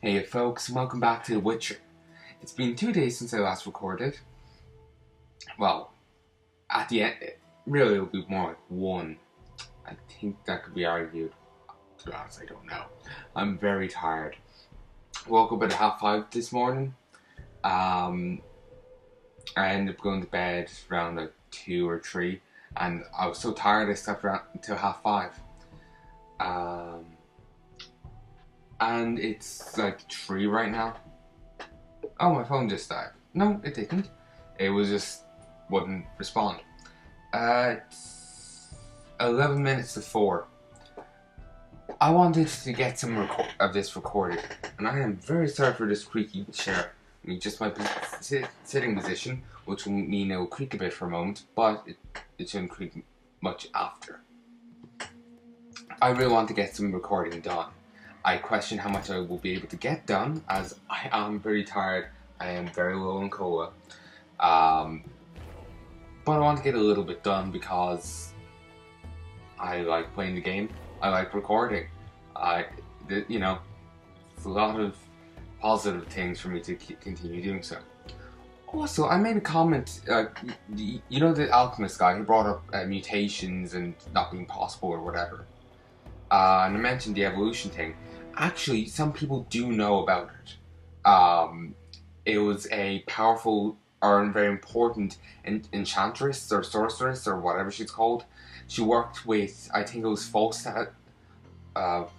Hey folks, welcome back to The Witcher. It's been 2 days since I last recorded. Well, at the end, really it'll be more like one. I think that could be argued. To be honest, I don't know. I'm very tired. Woke up at 5:30 this morning. I ended up going to bed around like 2 or 3, and I was so tired I slept around until 5:30. And it's like 3 right now. Oh, my phone just died. No, it didn't. It was just wouldn't respond. It's 11 minutes to 4. I wanted to get some of this recorded, and I am very sorry for this creaky chair. I mean, just my sitting position, which will mean it will creak a bit for a moment, but it shouldn't creak much after. I really want to get some recording done. I question how much I will be able to get done, as I am very tired. I am very low on cola. But I want to get a little bit done because I like playing the game. I like recording. It's a lot of positive things for me to continue doing so. Also, I made a comment, the alchemist guy who brought up mutations and not being possible or whatever. And I mentioned the evolution thing. Actually, some people do know about it. It was a powerful or very important enchantress or sorceress or whatever she's called. She worked with, I think it was Falstaff, the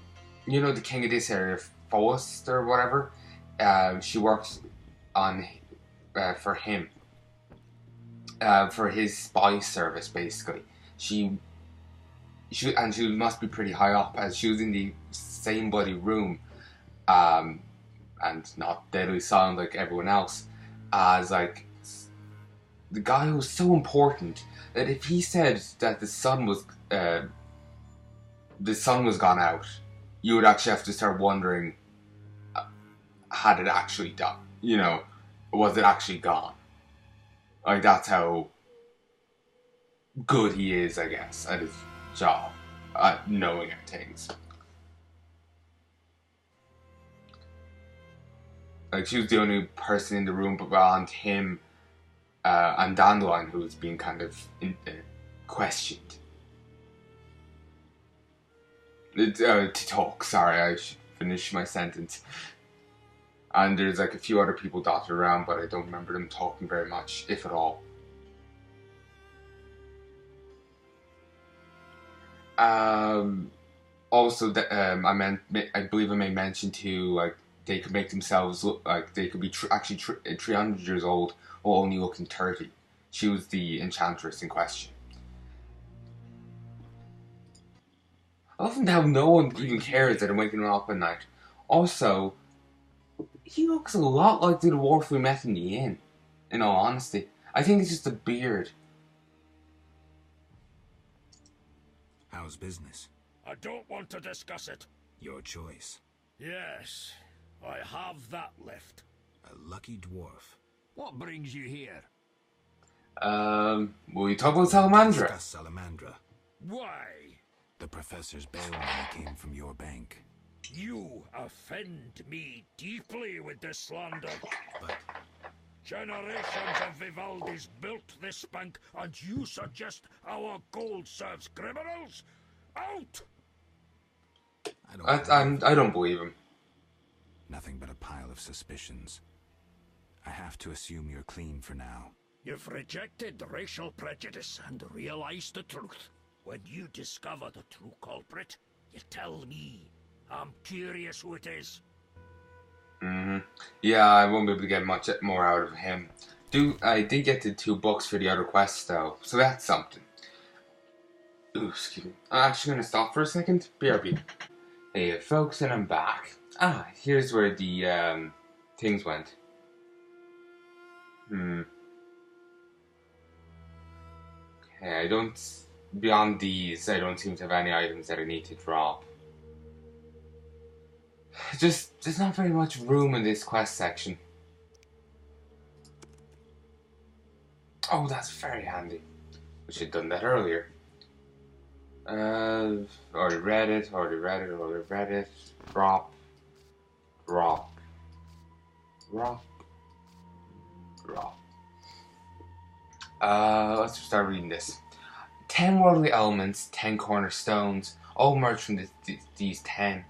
king of this area, Faust or whatever. She worked on for him, for his spy service, basically. She must be pretty high up, as she was in the same bloody room, and not deadly silent like everyone else, as like the guy who was so important that if he said that the sun was gone out, you would actually have to start wondering, had it actually done? Was it actually gone? Like, that's how good he is, I guess, at his job, at knowing things. Like, she was the only person in the room beyond him and Dandelion who was being kind of questioned. To talk, sorry, I should finish my sentence. And there's like a few other people dotted around, but I don't remember them talking very much, if at all. Also, I believe I made mention to, like, they could make themselves look like they could be 300 years old while only looking 30. She was the enchantress in question. I love how no one even cares that I'm waking him up at night. Also, he looks a lot like the dwarf we met in the inn, in all honesty. I think it's just a beard. How's business? I don't want to discuss it. Your choice. Yes, I have that left. A lucky dwarf. What brings you here? Will you talk about Salamandra? Discuss Salamandra. Why? The professor's bail money came from your bank. You offend me deeply with this slander. But generations of Vivaldis built this bank, and you suggest our gold serves criminals? Out! I don't believe him. Nothing but a pile of suspicions. I have to assume you're clean for now. You've rejected racial prejudice and realized the truth. When you discover the true culprit, you tell me. I'm curious who it is. Yeah, I won't be able to get much more out of him. I did get the 2 books for the other quests, though, so that's something. Ooh, excuse me. I'm actually going to stop for a second. BRB. Hey, folks, and I'm back. Here's where the things went. Okay, beyond these, I don't seem to have any items that I need to drop. There's not very much room in this quest section. Oh, that's very handy. We should have done that earlier. Already read it. Drop. Rock. Let's start reading this. 10 worldly elements, 10 cornerstones, all merge from these 10.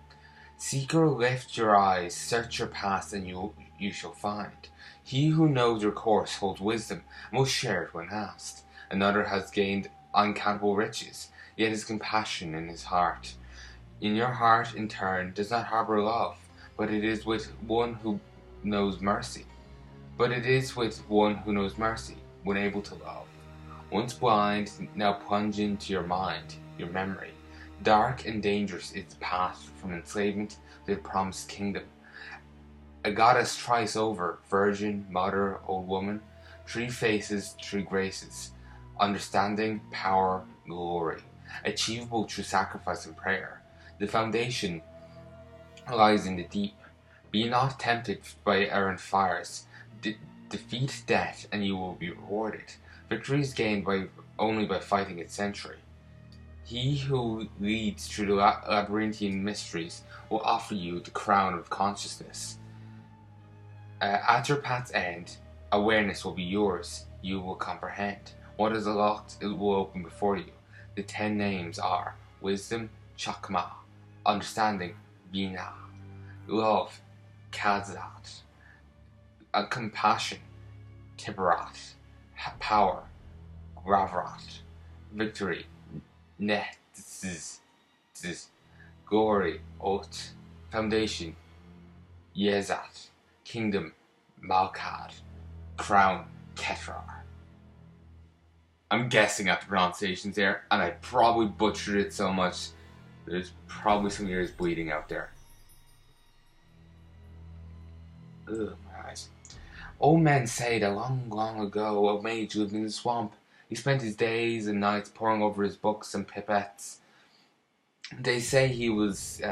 Seeker, lift your eyes, search your past, and you shall find. He who knows your course holds wisdom, and will share it when asked. Another has gained uncountable riches, yet is compassion in his heart. In your heart, in turn, does not harbor love, but it is with one who knows mercy. When able to love. Once blind, now plunge into your mind, your memory. Dark and dangerous is the path from enslavement to the promised kingdom. A goddess thrice over, virgin, mother, old woman, 3 faces, 3 graces, understanding, power, glory, achievable through sacrifice and prayer. The foundation lies in the deep. Be not tempted by errant fires. Defeat death, and you will be rewarded. Victory is gained only by fighting its century. He who leads through the labyrinthian mysteries will offer you the crown of consciousness. At your path's end, awareness will be yours. You will comprehend. What is locked, it will open before you. The 10 names are wisdom, Chakma, understanding, Bina, love, Kazat, compassion, Tibarat, power, Gravrat, victory, Netzz, glory, Ot, foundation, Yezat, kingdom, Malkad, crown, Ketrar. I'm guessing at the pronunciations there, and I probably butchered it so much. There's probably some ears bleeding out there. Ugh, my eyes. Old men say that long, long ago a mage lived in the swamp. He spent his days and nights poring over his books and pipettes. They say he was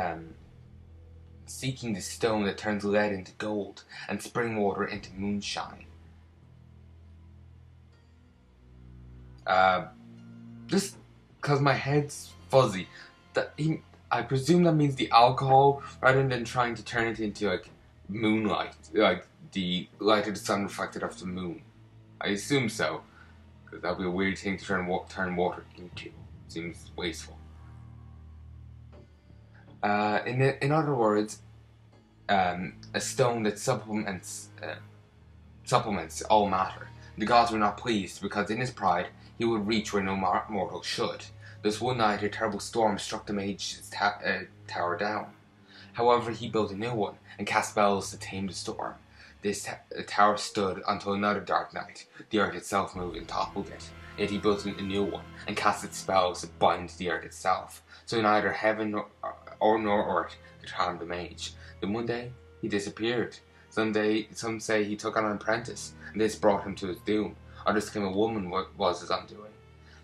seeking the stone that turns lead into gold and spring water into moonshine. Just because my head's fuzzy, I presume that means the alcohol, rather than trying to turn it into like moonlight, like the light of the sun reflected off the moon. I assume so, because that'd be a weird thing to turn water into. Seems wasteful. In other words, a stone that supplements all matter. The gods were not pleased, because in his pride he would reach where no mortal should. Thus one night a terrible storm struck the mage's tower down. However, he built a new one, and cast spells to tame the storm. This tower stood until another dark night. The earth itself moved and toppled it. Yet he built a new one, and casted spells to bind the earth itself. So neither heaven nor earth could harm the mage. Then one day, he disappeared. Some say he took on an apprentice, and this brought him to his doom. Others claim a woman was his undoing.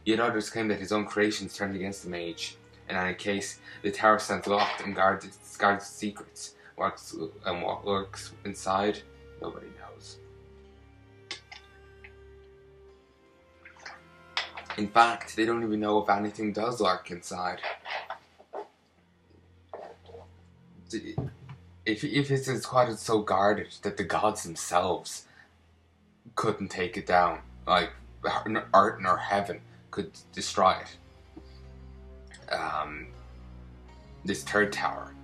Yet others claim that his own creations turned against the mage. In any case, the tower stands locked and guards its secrets. What lurks inside, nobody knows. In fact, they don't even know if anything does lurk inside. If it's quite so guarded that the gods themselves couldn't take it down, like earth nor heaven could destroy it. This third tower.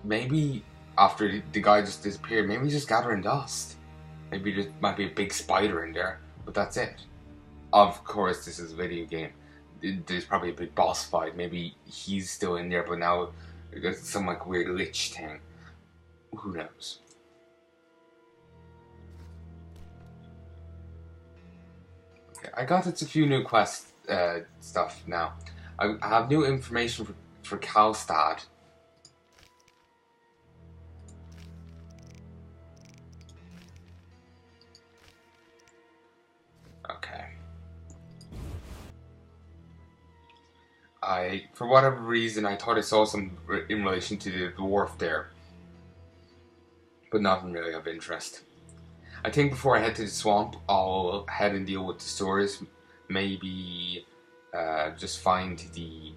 Maybe after the guy just disappeared, maybe he's just gathering dust. Maybe there might be a big spider in there, but that's it. Of course, this is a video game. There's probably a big boss fight. Maybe he's still in there, but now there's some like weird lich thing. Who knows? Okay, I got a few new quest stuff now. I have new information for Kalstad. Okay. For whatever reason, I thought I saw some in relation to the dwarf there, but nothing really of interest. I think before I head to the swamp, I'll head and deal with the stores. Maybe just find the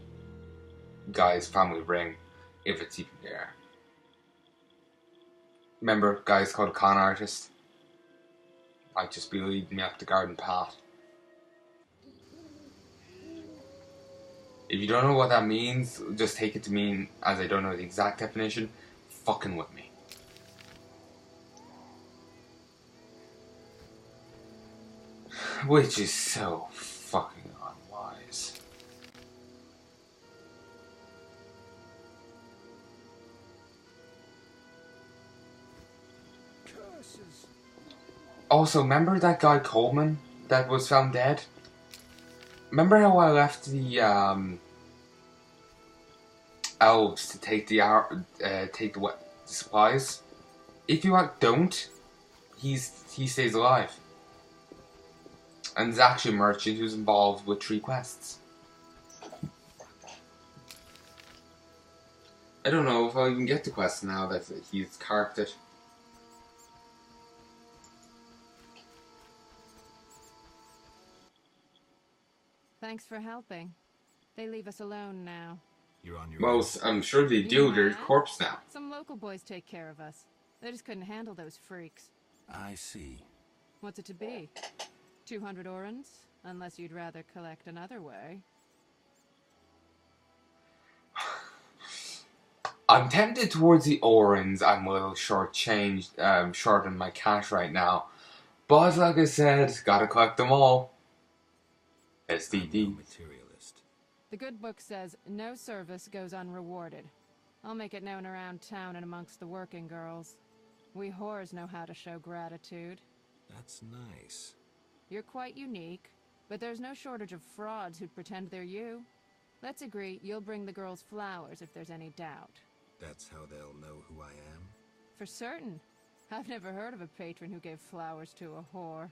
guy's family ring, if it's even there. Remember, guy's called a con artist. Might just be leading me up the garden path. If you don't know what that means, just take it to mean, as I don't know the exact definition, fucking with me. Which is so fucking unwise. Curses. Also, remember that guy Coleman that was found dead? Remember how I left the elves to take the supplies? If you don't, he stays alive. And there's actually a merchant who's involved with 3 quests. I don't know if I'll even get the quest now that he's carved it. Thanks for helping. They leave us alone now. You're on your Well, own. I'm sure they do. Yeah. They're a corpse now. Some local boys take care of us. They just couldn't handle those freaks. I see. What's it to be? 200 orens? Unless you'd rather collect another way. I'm tempted towards the orens. I'm a little short on my cash right now. But like I said, gotta collect them all. I'm SDD. no materialist. The good book says no service goes unrewarded. I'll make it known around town and amongst the working girls. We whores know how to show gratitude. That's nice. You're quite unique, but there's no shortage of frauds who'd pretend they're you. Let's agree you'll bring the girls flowers if there's any doubt. That's how they'll know who I am? For certain. I've never heard of a patron who gave flowers to a whore.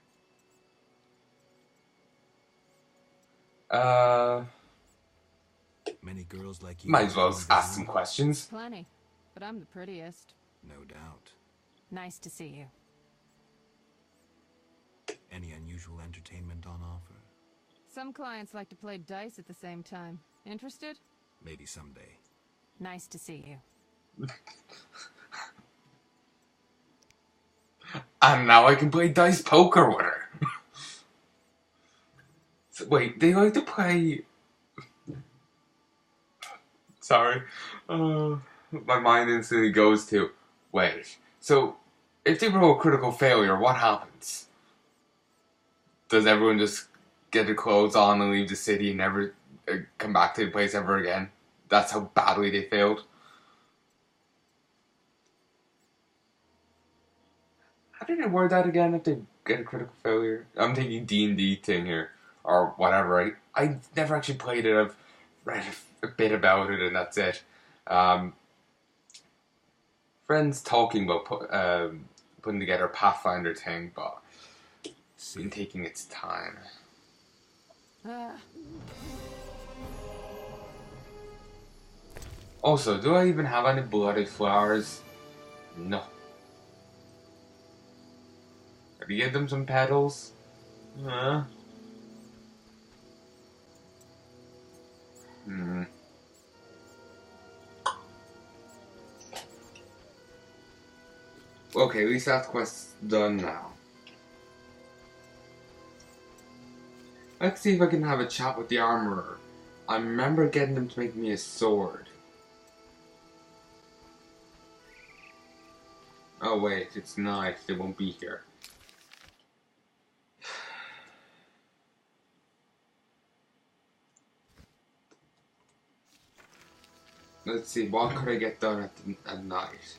Many girls like you. Might as well ask some questions. Plenty, but I'm the prettiest. No doubt. Nice to see you. Any unusual entertainment on offer? Some clients like to play dice at the same time. Interested? Maybe someday. Nice to see you. And now I can play dice poker with her. So, wait, they like to play... Sorry. My mind instantly goes to... Wait, so if they roll a critical failure, what happens? Does everyone just get their clothes on and leave the city and never come back to the place ever again? That's how badly they failed. How did I word that again if they get a critical failure? I'm thinking D&D thing here. Or whatever. I never actually played it. I've read a bit about it and that's it. Friends talking about putting together a Pathfinder thing, but it's been taking its time. Also, do I even have any bloody flowers? No. Have you give them some petals? Okay, at least that quest's done now. Let's see if I can have a chat with the armorer. I remember getting him to make me a sword. Oh wait, it's night. They won't be here. Let's see, what could I get done at night?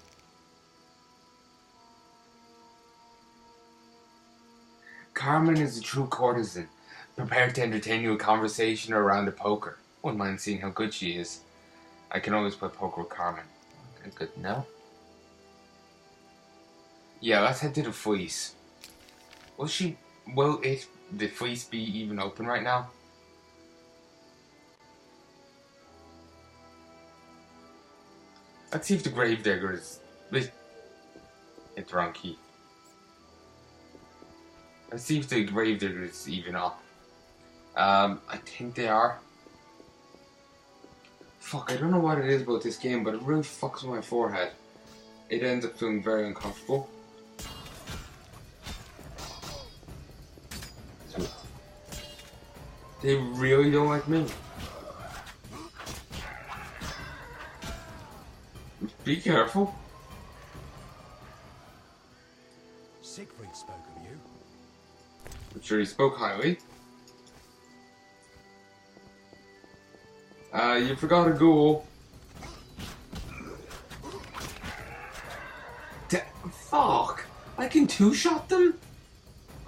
Carmen is a true courtesan, prepared to entertain you a conversation or a round of poker. Wouldn't mind seeing how good she is. I can always play poker with Carmen. Okay, good to know. Yeah, let's head to the Fleece. Will the Fleece be even open right now? Let's see if the Gravedigger is... Hit the wrong key. Let's see if the Gravedigger is even up. I think they are. Fuck, I don't know what it is about this game, but it really fucks with my forehead. it ends up feeling very uncomfortable. So, they really don't like me. Be careful. Siegfried spoke of you. I'm sure he spoke highly. You forgot a ghoul. Fuck! I can two-shot them?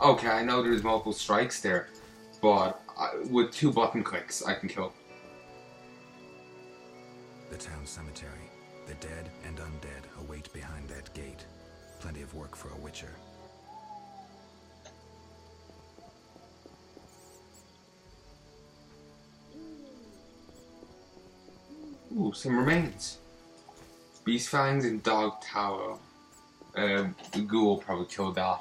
Okay, I know there's multiple strikes there, but with 2 button clicks, I can kill. The town cemetery. The dead and undead await behind that gate. Plenty of work for a witcher. Ooh, some remains. Beast fangs and dog tallow. The ghoul probably killed that.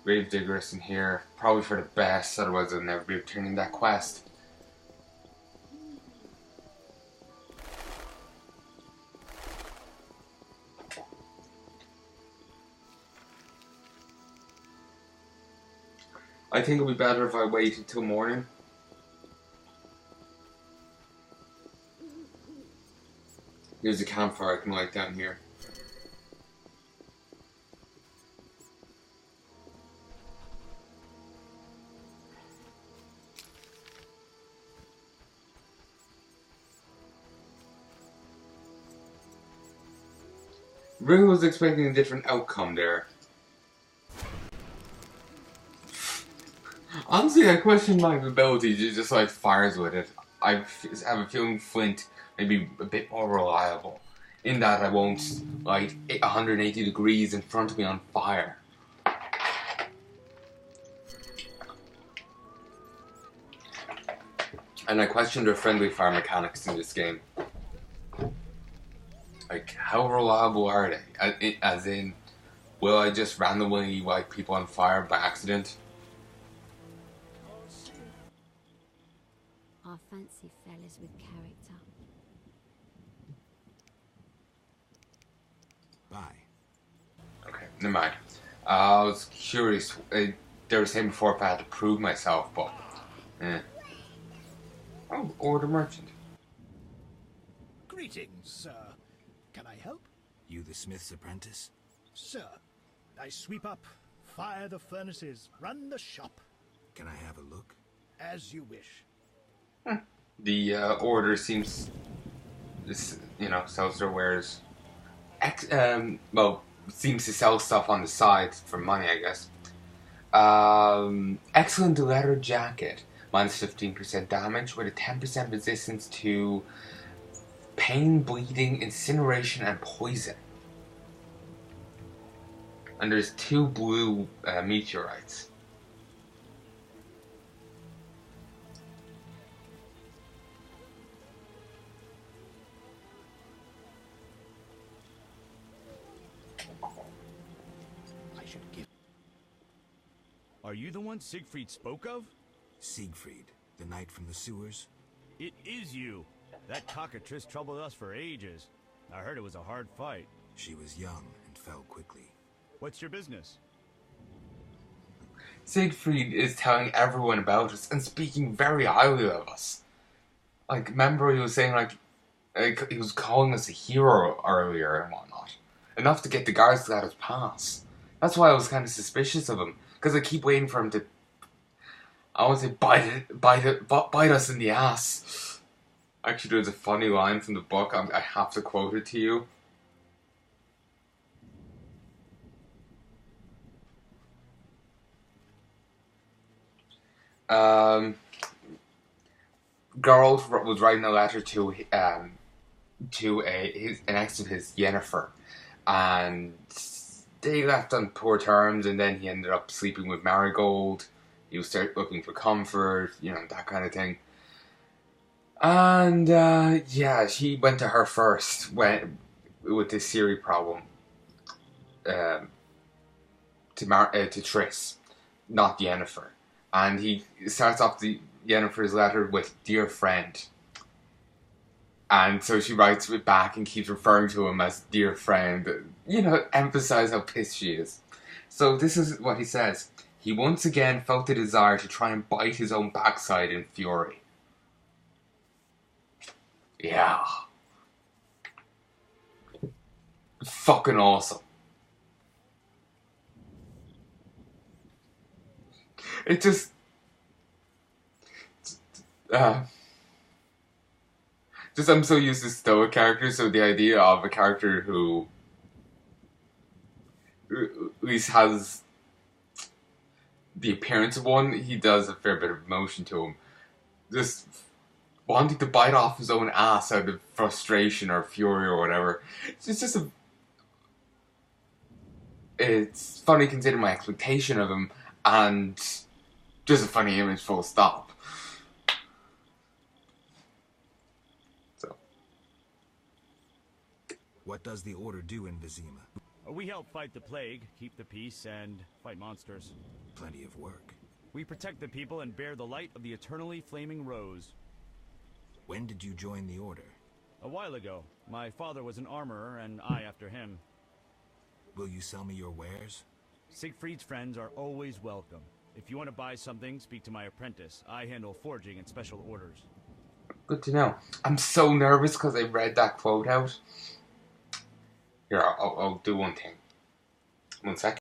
Gravedigger's in here. Probably for the best, otherwise I'll never be returning that quest. I think it'll be better if I wait until morning. There's a campfire I can light down here. Really was expecting a different outcome there. Honestly, I question my ability to just light fires with it. I have a feeling flint may be a bit more reliable, in that I won't light 180 degrees in front of me on fire. And I question their friendly fire mechanics in this game. Like, how reliable are they? As in, will I just randomly light people on fire by accident? I fancy fellas with character. Bye. Okay, never mind. I was curious. They were saying before if I had to prove myself, but... Oh, order merchant. Greetings, sir. Can I help? You the smith's apprentice? Sir, I sweep up, fire the furnaces, run the shop. Can I have a look? As you wish. The order seems, sells their wares. Seems to sell stuff on the side for money, I guess. Excellent leather jacket. Minus 15% damage with a 10% resistance to pain, bleeding, incineration, and poison. And there's 2 blue meteorites. I should give. Are you the one Siegfried spoke of? Siegfried, the knight from the sewers? It is you. That cockatrice troubled us for ages. I heard it was a hard fight. She was young and fell quickly. What's your business? Siegfried is telling everyone about us and speaking very highly of us. Like, remember he was saying, he was calling us a hero earlier and whatnot. Enough to get the guards to let us pass. That's why I was kind of suspicious of him. Because I keep waiting for him to... I want to say bite us in the ass. Actually, there's a funny line from the book. I have to quote it to you. Geralt was writing a letter to an ex of his, Yennefer, and they left on poor terms. And then he ended up sleeping with Marigold. He was looking for comfort, that kind of thing. And she went to her first with this Siri problem. To Triss, not Yennefer. And he starts off Yennefer's letter with "Dear friend." And so she writes it back and keeps referring to him as dear friend. You know, emphasize how pissed she is. So this is what he says. He once again felt the desire to try and bite his own backside in fury. Yeah. Fucking awesome. It just... I'm so used to stoic characters, so the idea of a character who at least has the appearance of one, he does a fair bit of emotion to him. Just wanting to bite off his own ass out of frustration or fury or whatever. It's funny considering my expectation of him, and just a funny image, full stop. So. What does the Order do in Vizima? We help fight the plague, keep the peace, and fight monsters. Plenty of work. We protect the people and bear the light of the eternally flaming rose. When did you join the Order? A while ago. My father was an armorer, and I after him. Will you sell me your wares? Siegfried's friends are always welcome. If you want to buy something, speak to my apprentice. I handle forging and special orders. Good to know. I'm so nervous because I read that quote out. Here, I'll do one thing. 1 second.